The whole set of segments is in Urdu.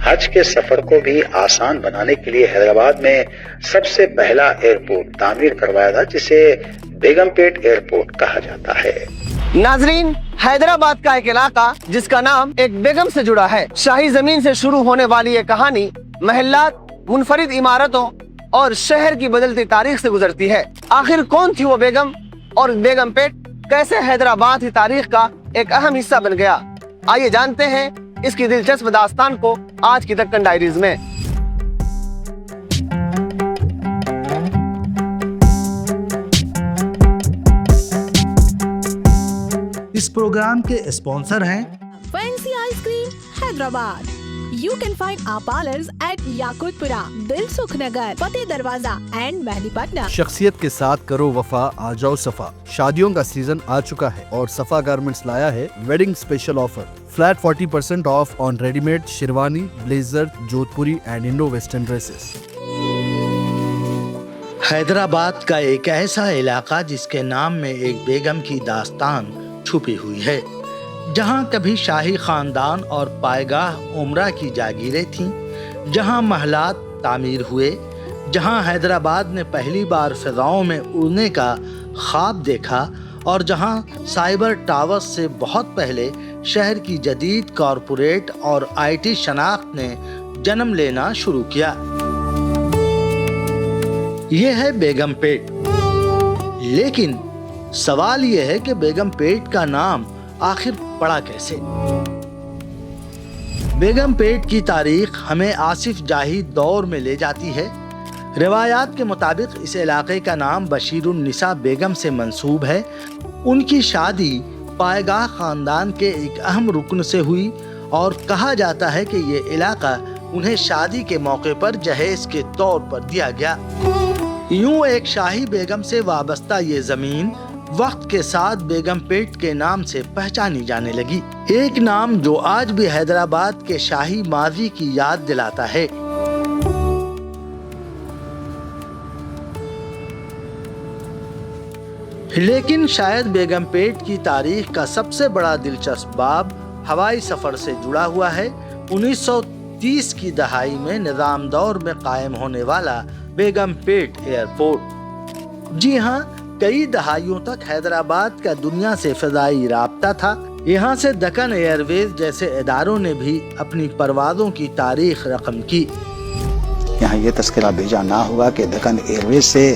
حج کے سفر کو بھی آسان بنانے کے لیے حیدرآباد میں سب سے پہلا ایئرپورٹ تعمیر کروایا تھا، جسے بیگم پیٹ ایئرپورٹ کہا جاتا ہے۔ ناظرین، حیدرآباد کا ایک علاقہ جس کا نام ایک بیگم سے جڑا ہے۔ شاہی زمین سے شروع ہونے والی یہ کہانی محلات، منفرد عمارتوں اور شہر کی بدلتی تاریخ سے گزرتی ہے۔ آخر کون تھی وہ بیگم، اور بیگم پیٹ کیسے حیدرآباد کی تاریخ کا ایک اہم حصہ بن گیا؟ آئیے جانتے ہیں اس کی دلچسپ داستان کو آج کی دکن ڈائریز میں۔ اس پروگرام کے اسپانسر ہیں fancy ice cream Hyderabad. You can find our parlors at Yakutpura, Dilsukh Nagar, Fateh Darwaza and Mehdi Patna. شخصیت کے ساتھ کرو وفا، آ جاؤ صفا۔ شادیوں کا سیزن آ چکا ہے اور صفا گارمنٹس لایا ہے wedding special offer. Flat 40% off on readymade sherwani, blazer, Jodhpuri and Indo western dresses. Hyderabad کا ایک ایسا علاقہ جس کے نام میں ایک بیگم کی داستان چھپی ہوئی ہے، جہاں کبھی شاہی خاندان اور پائیگاہ عمرہ کی جاگیریں تھیں، جہاں محلات تعمیر ہوئے، جہاں حیدرآباد نے پہلی بار فضاؤں میں اڑنے کا خواب دیکھا، اور جہاں سائبر ٹاورز سے بہت پہلے شہر کی جدید کارپوریٹ اور IT شناخت نے جنم لینا شروع کیا۔ یہ ہے بیگم پیٹ۔ لیکن سوال یہ ہے کہ بیگم پیٹ کا نام آخر پڑا کیسے؟ بیگم پیٹ کی تاریخ ہمیں آصف جاہی دور میں لے جاتی ہے۔ روایات کے مطابق اس علاقے کا نام بشیر النساء بیگم سے منسوب ہے۔ ان کی شادی پائیگاہ خاندان کے ایک اہم رکن سے ہوئی، اور کہا جاتا ہے کہ یہ علاقہ انہیں شادی کے موقع پر جہیز کے طور پر دیا گیا۔ یوں ایک شاہی بیگم سے وابستہ یہ زمین وقت کے ساتھ بیگم پیٹ کے نام سے پہچانی جانے لگی، ایک نام جو آج بھی حیدرآباد کے شاہی ماضی کی یاد دلاتا ہے۔ لیکن شاید بیگم پیٹ کی تاریخ کا سب سے بڑا دلچسپ باب ہوائی سفر سے جڑا ہوا ہے۔ 1930 کی دہائی میں نظام دور میں قائم ہونے والا بیگم پیٹ ایئرپورٹ۔ جی ہاں، کئی دہائیوں تک حیدرآباد کا دنیا سے فضائی رابطہ تھا۔ یہاں سے دکن ایئر ویز جیسے اداروں نے بھی اپنی پروازوں کی تاریخ رقم کی۔ یہاں یہ تذکرہ بھیجا نہ ہوا کہ دکن ایئر ویز سے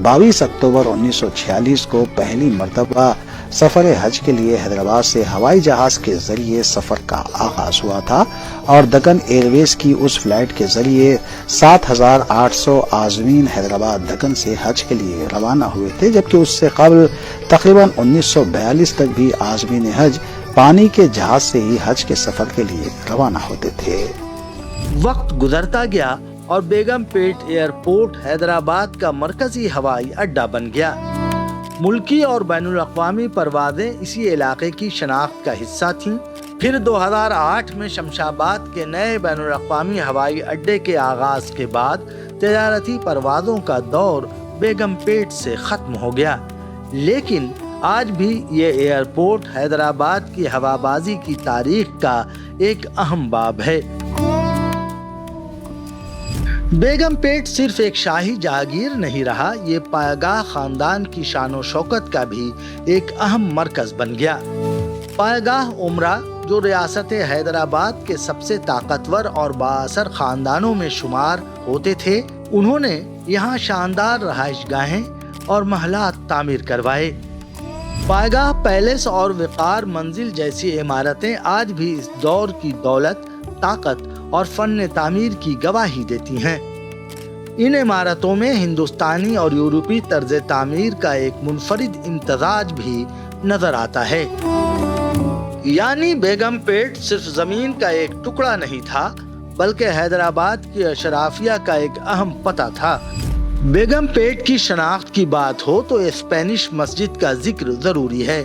22 اکتوبر 1946 کو پہلی مرتبہ سفر حج کے لیے حیدرآباد سے ہوائی جہاز کے ذریعے سفر کا آغاز ہوا تھا، اور دکن ایئر ویز کی اس فلائٹ کے ذریعے 7800 عازمین حیدرآباد دکن سے حج کے لیے روانہ ہوئے تھے، جبکہ اس سے قبل تقریباً 1942 تک بھی عازمین حج پانی کے جہاز سے ہی حج کے سفر کے لیے روانہ ہوتے تھے۔ وقت گزرتا گیا اور بیگم پیٹ ایئرپورٹ حیدرآباد کا مرکزی ہوائی اڈہ بن گیا۔ ملکی اور بین الاقوامی پروازیں اسی علاقے کی شناخت کا حصہ تھیں۔ پھر 2008 میں شمشاباد کے نئے بین الاقوامی ہوائی اڈے کے آغاز کے بعد تجارتی پروازوں کا دور بیگم پیٹ سے ختم ہو گیا، لیکن آج بھی یہ ایئرپورٹ حیدرآباد کی ہوابازی کی تاریخ کا ایک اہم باب ہے۔ بیگم پیٹ صرف ایک شاہی جہاگیر نہیں رہا، یہ پائیگاہ خاندان کی شان و شوکت کا بھی ایک اہم مرکز بن گیا۔ پائیگاہ عمرہ، جو ریاست حیدرآباد کے سب سے طاقتور اور بااثر خاندانوں میں شمار ہوتے تھے، انہوں نے یہاں شاندار رہائش گاہیں اور محلات تعمیر کروائے۔ پائیگاہ پیلس اور وقار منزل جیسی عمارتیں آج بھی اس دور کی دولت، طاقت اور فن تعمیر کی گواہی دیتی ہیں۔ ان عمارتوں میں ہندوستانی اور یورپی طرز تعمیر کا ایک منفرد امتزاج بھی نظر آتا ہے۔ یعنی بیگم پیٹ صرف زمین کا ایک ٹکڑا نہیں تھا، بلکہ حیدرآباد کی اشرافیہ کا ایک اہم پتہ تھا۔ بیگم پیٹ کی شناخت کی بات ہو تو اسپینش مسجد کا ذکر ضروری ہے۔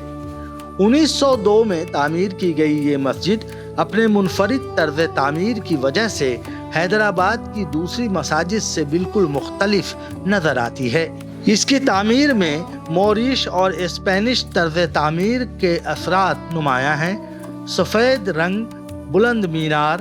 1902 میں تعمیر کی گئی یہ مسجد اپنے منفرد طرز تعمیر کی وجہ سے حیدرآباد کی دوسری مساجد سے بالکل مختلف نظر آتی ہے۔ اس کی تعمیر میں موریش اور اسپینش طرز تعمیر کے اثرات نمایاں ہیں۔ سفید رنگ، بلند مینار،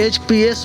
HPS